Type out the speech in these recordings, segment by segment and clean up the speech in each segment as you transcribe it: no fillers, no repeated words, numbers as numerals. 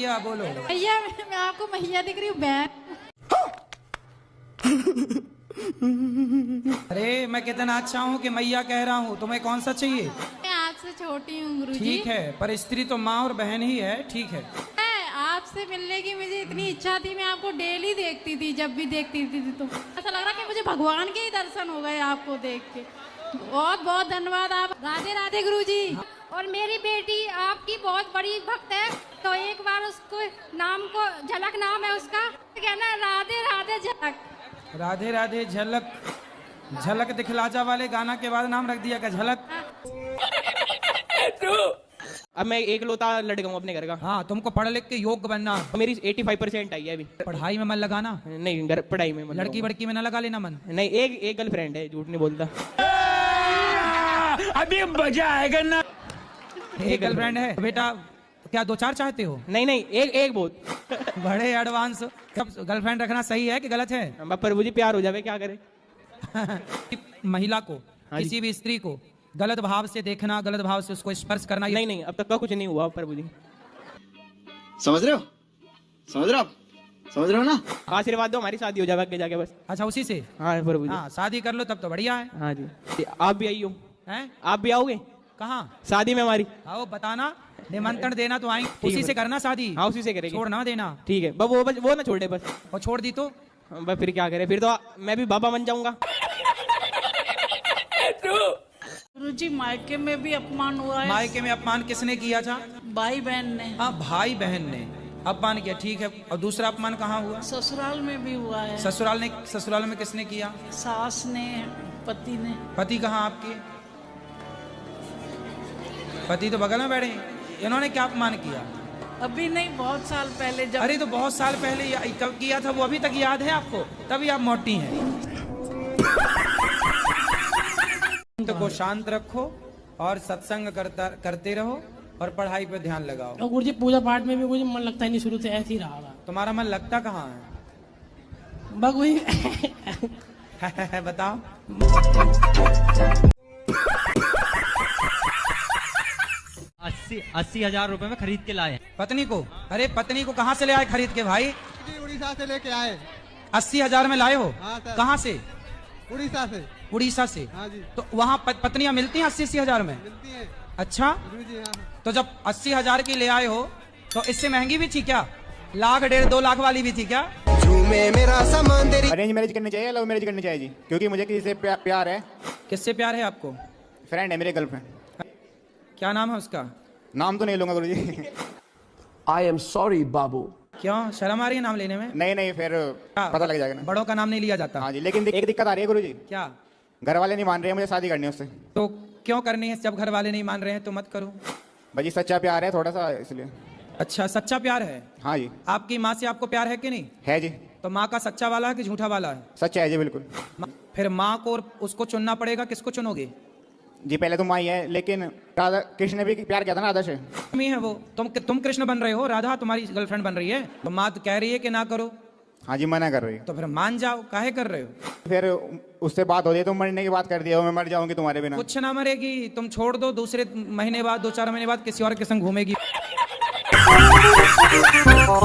मैया बोलो। मैया मैं आपको मैया दिख रही हूँ बहन। अरे मैं कितना अच्छा हूँ कि मैया कह रहा हूँ, तुम्हें कौन सा चाहिए? मैं आपसे छोटी हूँ गुरुजी। ठीक है, पर स्त्री तो माँ और बहन ही है। ठीक है, आपसे मिलने की मुझे इतनी इच्छा थी, मैं आपको डेली देखती थी, जब भी देखती थी तो ऐसा लग रहा कि मुझे भगवान के ही दर्शन हो गए आपको देख के। बहुत बहुत धन्यवाद। आप राधे राधे गुरुजी। और मेरी बेटी आपकी बहुत बड़ी भक्त है, तो एक बार उसको नाम को झलक नाम है उसका, कहना राधे राधे झलक। राधे राधे झलक। झलक दिखलाजा वाले गाना के बाद नाम रख दिया क्या झलक? अब मैं एक लौता लड़का हूँ अपने घर का। हाँ, तुमको पढ़ लिख के योग्य बनना। मेरी 85% आई है अभी। पढ़ाई में मन लगाना, नहीं घर पढ़ाई में मन लड़की बड़की में न लगा लेना मन। नहीं, एक गर्लफ्रेंड है, झूठ नहीं बोलता। अभी मजा आएगा ना। एक गर्लफ्रेंड है बेटा? क्या 2-4 चाहते हो? नहीं एक बहुत। बड़े एडवांस। गर्लफ्रेंड रखना सही है कि गलत है? प्रभु जी प्यार हो जावे, क्या करे। महिला को, किसी भी स्त्री को गलत भाव से देखना, गलत भाव से उसको स्पर्श करना, नहीं अब तक का कुछ नहीं हुआ प्रभु जी। समझ रहे हो? समझ रहे हो ना? आशीर्वाद दो, हमारी शादी हो जावे आगे जाके बस। अच्छा, उसी से? हाँ प्रभु जी। हाँ, शादी कर लो तब तो बढ़िया है। हाँ जी, आप भी आइयो। हैं? आप भी आओगे कहाँ? शादी में हमारी? आओ, बताना, निमंत्रण देना तो आएंगे। उसी से करना शादी। हाँ उसी से करेंगे, छोड़ ना देना। ठीक है। वो ना छोड़े बस। और छोड़ दी तो बस फिर क्या करे, फिर तो मैं भी बाबा बन जाऊंगा। गुरुजी मायके में भी अपमान हुआ है। मायके में अपमान किसने किया था? भाई बहन ने। हाँ, भाई बहन ने अपमान किया, ठीक है। और दूसरा अपमान कहाँ हुआ? ससुराल में भी हुआ है। ससुराल में किसने किया? सास ने, पति ने। पति कहाँ आपके? पति तो बगल में बैठे हैं। इन्होंने क्या अपमान किया? अभी नहीं, बहुत साल पहले जब। अरे तो बहुत साल पहले कब किया था वो अभी तक याद है आपको? तभी आप मोटी हैं। को शांत रखो और सत्संग करते रहो और पढ़ाई पे ध्यान लगाओ। और गुरुजी पूजा पाठ में भी मुझे मन लगता ही नहीं, शुरू से ऐसे ही रहा। तुम्हारा मन लगता कहाँ है? बस वही। बताओ। अस्सी हजार रुपए में खरीद के लाए। पत्नी को? अरे पत्नी को कहाँ से ले आए खरीद के भाई? उड़ीसा से लेके आए। 80,000 में लाए हो? हाँ सर। कहाँ से? उड़ीसा से। उड़ीसा से? हाँ जी। तो वहाँ पत्नियां मिलती हैं 80,000 में? मिलती हैं। अच्छा, जी हाँ। तो जब 80,000 की ले आए हो तो इससे महंगी भी थी क्या? 1 लाख 1.5-2 लाख वाली भी थी क्या? अरेंज मैरिज करनी चाहिए या लव मैरिज करनी चाहिए जी? क्योंकि मुझे किसी से प्यार है। किससे प्यार है आपको? फ्रेंड है मेरे, गर्लफ्रेंड। क्या नाम है उसका? नाम तो नहीं लूंगा गुरुजी। आई एम सॉरी बाबू। क्यों शर्म आ रही है नाम लेने में? नहीं फिर पता लग जाएगा ना। बड़ों का नाम नहीं लिया जाता। हाँ जी, लेकिन एक दिक्कत आ रही है गुरुजी। क्या? घर वाले नहीं मान रहे हैं मुझे शादी करनी है उससे। तो क्यों करनी है? जब घर वाले नहीं मान रहे हैं तो मत करो भाजी, सच्चा प्यार है थोड़ा सा, इसलिए। अच्छा, सच्चा प्यार है? हाँ जी। आपकी माँ से आपको प्यार है कि नहीं? है जी। तो माँ का सच्चा वाला है कि झूठा वाला है? सच्चा है जी, बिल्कुल। फिर माँ को और उसको चुनना पड़ेगा, किसको चुनोगे? जी पहले तो माँ ही है, लेकिन राधा कृष्ण ने भी प्यार किया था ना राधा से। है वो तुम कृष्ण बन रहे हो, राधा तुम्हारी गर्लफ्रेंड बन रही है। तो माँ तो कह रही है कि ना करो। हाँ जी, मना कर रही है। तो फिर मान जाओ, काहे कर रहे हो? फिर उससे बात हो रही है, तुम मरने की बात कर दिया, मैं मर जाऊंगी तुम्हारे बिना। कुछ ना मरेगी, तुम छोड़ दो, दूसरे महीने बाद 2-4 महीने बाद किसी और के संग घूमेगी।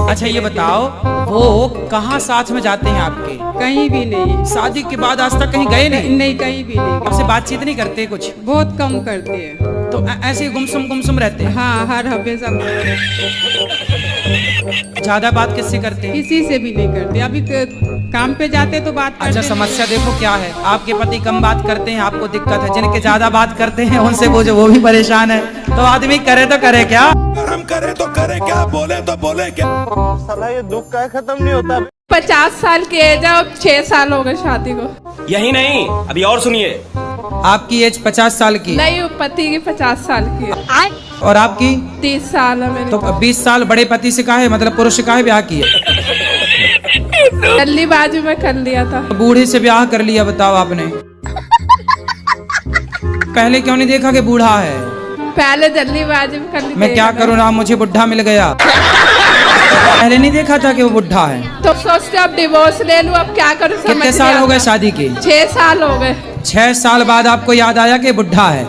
अच्छा ये बताओ, वो कहाँ साथ में जाते हैं आपके? कहीं भी नहीं। शादी के बाद आज तक कहीं गए नहीं? नहीं, कहीं भी नहीं। आपसे बातचीत नहीं करते कुछ? बहुत कम करते हैं। तो ऐसे गुमसुम रहते हैं? हाँ, हर हमेशा ज्यादा बात किससे करते हैं? किसी से भी नहीं करते। अभी काम पे जाते तो बात करते। अच्छा, समस्या देखो क्या है, आपके पति कम बात करते हैं, आपको दिक्कत है। जिनके ज्यादा बात करते हैं उनसे पूछो, वो भी परेशान है। तो आदमी करे तो करे क्या? हम करे तो करे क्या, बोले तो बोले क्या? साला ये दुख का खत्म नहीं होता। 50 साल की एज है और 6 साल हो गए शादी को। यही नहीं, अभी और सुनिए। आपकी एज 50 साल की? नहीं, पति की 50 साल की है। और आपकी? 30 साल है मेरी। तो 20 साल बड़े पति से काहे, मतलब पुरुष से काहे ब्याह किए? जल्दीबाजी में कर लिया था। बूढ़े से ब्याह कर लिया, बताओ आपने। पहले क्यों नहीं देखा कि बूढ़ा है? पहले जल्दीबाजी में कर ली। मैं क्या करूँ ना, मुझे बुढ़ा मिल गया। पहले नहीं देखा था कि वो बुढ़ा है। तो सोचते अब डिवोर्स ले लूं, अब क्या करूं? कितने साल हो गए शादी के? 6 साल हो गए। 6 साल बाद आपको याद आया कि बुढ़ा है?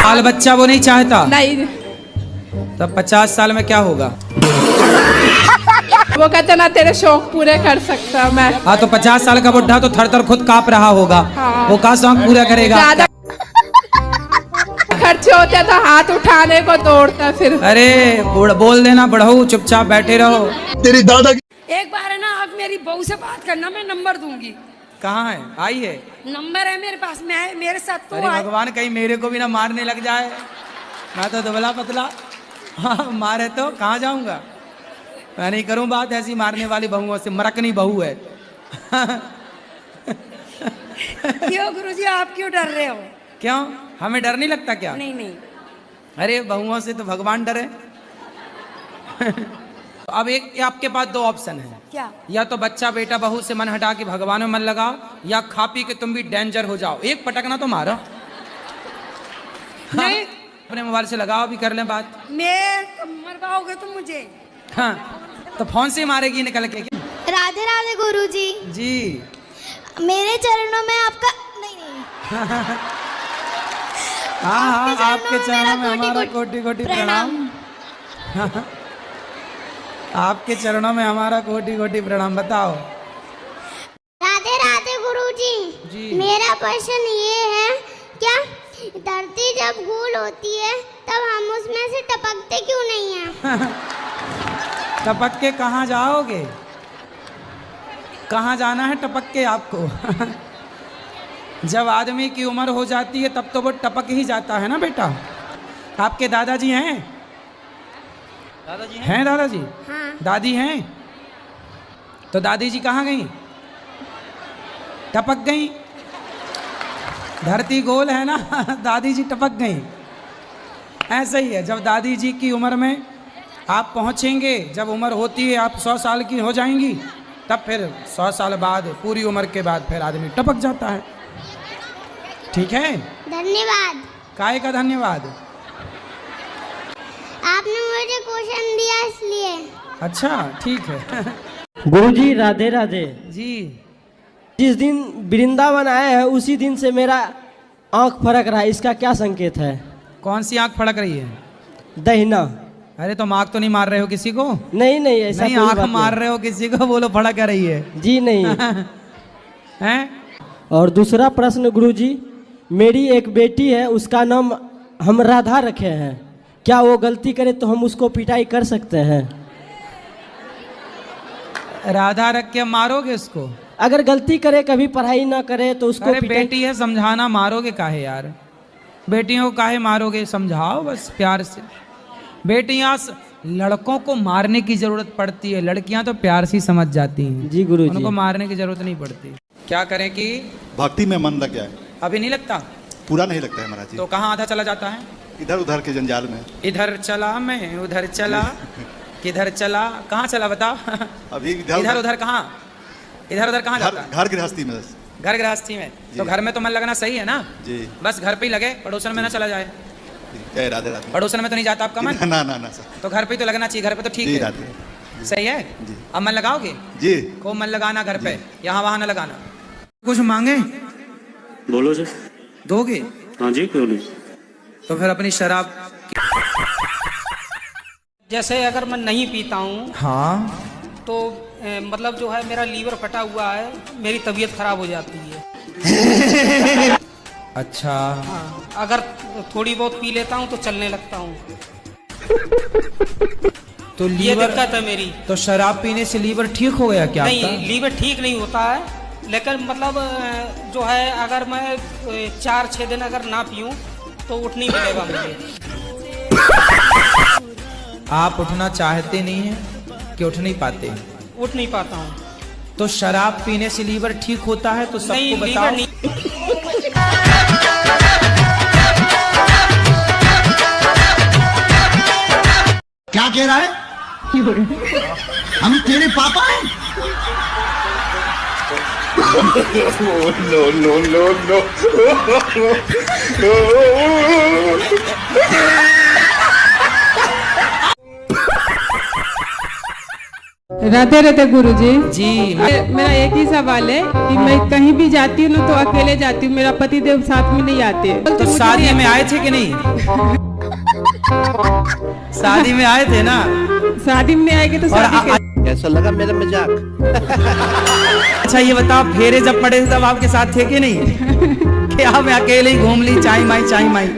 बाल बच्चा वो नहीं चाहता? नहीं। तो 50 साल में क्या होगा? वो कहते ना तेरे शौक पूरे कर सकता मैं। हाँ, तो 50 साल का बुढ़ा तो थर थर खुद कांप रहा होगा। वो का शौक पूरा करेगा? ज्यादा खर्चे होते तो हाथ उठाने को दौड़ता फिर। अरे बोल देना बढ़ऊ, चुपचाप बैठे रहो। तेरी दादा एक बार है ना, आप मेरी बहू से बात करना, मैं नंबर दूंगी। कहाँ है? आई है? नंबर है मेरे पास, मैं मेरे साथ तो अरे भगवान, कहीं मेरे को भी ना मारने लग जाए। मैं तो दुबला पतला, हाँ, मारे तो कहाँ जाऊंगा? मैं नहीं करूं बात ऐसी मारने वाली बहुओं से। मरकनी बहू है। क्यों गुरुजी, आप क्यों डर रहे हो? क्यों? हमें डर नहीं लगता क्या? नहीं नहीं, अरे बहुओं से तो भगवान डरे। अब एक आपके पास दो ऑप्शन है। क्या? या तो बच्चा बेटा बहू से मन हटा के भगवान में मन लगाओ, या खा पी के तुम भी डेंजर हो जाओ। एक पटकना तो मारो। नहीं, अपने मोबाइल से लगाओ, भी कर लें बात। मैं मरवाओगे तुम मुझे। हाँ, तो फोन से मारेगी निकल के? राधे राधे गुरुजी जी, मेरे चरणों में आपका नहीं हाँ हाँ, आपके चरणों में हमारा कोटि कोटि प्रणाम। आपके चरणों में हमारा कोटि कोटि प्रणाम। बताओ। राधे राधे गुरुजी जी, मेरा प्रश्न ये है, क्या धरती जब गोल होती है तब हम उसमें से टपकते क्यों नहीं हैं? टपक के कहाँ जाओगे? कहाँ जाना है टपक के आपको? जब आदमी की उम्र हो जाती है तब तो वो टपक ही जाता है ना बेटा। आपके दादाजी हैं? दादाजी हैं? दादाजी? हाँ। दादी हैं? तो दादी जी कहाँ गई? टपक गई। धरती गोल है ना, दादी जी टपक गई। ऐसा ही है, जब दादी जी की उम्र में आप पहुंचेंगे, जब उम्र होती है आप 100 साल की हो जाएंगी, तब फिर 100 साल बाद, पूरी उम्र के बाद फिर आदमी टपक जाता है। ठीक है? धन्यवाद। काहे का धन्यवाद? आपने मुझे क्वेश्चन दिया इसलिए। अच्छा, ठीक है। गुरुजी राधे राधे जी। जिस दिन वृंदावन आए हैं उसी दिन से मेरा आंख फड़क रहा है, इसका क्या संकेत है? कौन सी आंख फड़क रही है? दहिना। अरे तो आंख तो नहीं मार रहे हो किसी को? नहीं नहीं, ऐसा नहीं, आंख मार रहे हो किसी को, बोलो फड़क रही है। जी नहीं। हैं? और दूसरा प्रश्न गुरुजी, मेरी एक बेटी है, उसका नाम हम राधा रखे हैं, क्या वो गलती करे तो हम उसको पिटाई कर सकते हैं? राधा रख के मारोगे उसको? अगर गलती करे, कभी पढ़ाई ना करे तो उसको अरे बेटी है, समझाना, मारोगे काहे यार? बेटियों को काहे मारोगे? समझाओ बस प्यार से। बेटियां लड़कों को मारने की जरूरत पड़ती है, लड़कियां तो प्यार से समझ जाती हैं। जी गुरुजी। उनको मारने की जरूरत नहीं पड़ती। क्या करें कि भक्ति में मन लग गया है। अभी नहीं लगता? पूरा नहीं लगता है महाराज जी। तो कहाँ आधा चला जाता है? इधर उधर के जंजाल में। इधर चला मैं, उधर चला, किधर चला, कहाँ चला बताओ? अभी इधर उधर कहाँ? इधर उधर कहाँ जाता है? घर गृहस्थी में। घर गृहस्थी में। तो घर में तो मन लगना सही है ना जी। बस घर पे ही लगे, पड़ोसन में ना चला जाए। जय राधे राधे। पड़ोसन में तो नहीं जाता आपका मन? ना ना ना सर। तो घर पे तो लगना चाहिए। घर पे तो ठीक जी है, राधे। सही है जी। अब मन लगाओगे? जी। खूब मन लगाना घर पे, यहाँ वहाँ ना लगाना। कुछ मांगे? बोलो सर। दोगे? हाँ जी, क्यों नहीं। तो फिर अपनी शराब। जैसे अगर मैं नहीं पीता हूँ हाँ, तो मतलब जो है मेरा लीवर फटा हुआ है, मेरी तबीयत खराब हो जाती है। अच्छा। हाँ, अगर थोड़ी बहुत पी लेता हूँ तो चलने लगता हूँ। तो ये लीवर, दिक्कत है मेरी। तो शराब पीने से लीवर ठीक हो गया क्या नहीं, आपका? लीवर ठीक नहीं होता है, लेकिन मतलब जो है अगर मैं 4-6 दिन अगर ना पीऊँ तो उठ नहीं मिलेगा मुझे। आप उठना चाहते नहीं हैं कि उठ नहीं पाते? उठ नहीं पाता हूँ। तो शराब पीने से लीवर ठीक होता है? तो सबको नहीं, बताओ। लीवर नहीं। क्या कह रहा है? हम तेरे पापा हैं? No no no no. Radhe Radhe Guruji. जी। मेरा एक ही सवाल है कि मैं कहीं भी जाती हूँ ना तो अकेले जाती हूँ, मेरा पति देव साथ में नहीं आते। तो शादी में आए थे कि नहीं? शादी में आए थे ना? शादी में आएगी तो कैसा लगा मेरा मजाक? अच्छा ये बताओ, फेरे जब पड़े थे तब आपके साथ थे कि नहीं? कि आप अकेले ही घूम ली चाई माई चाई माई?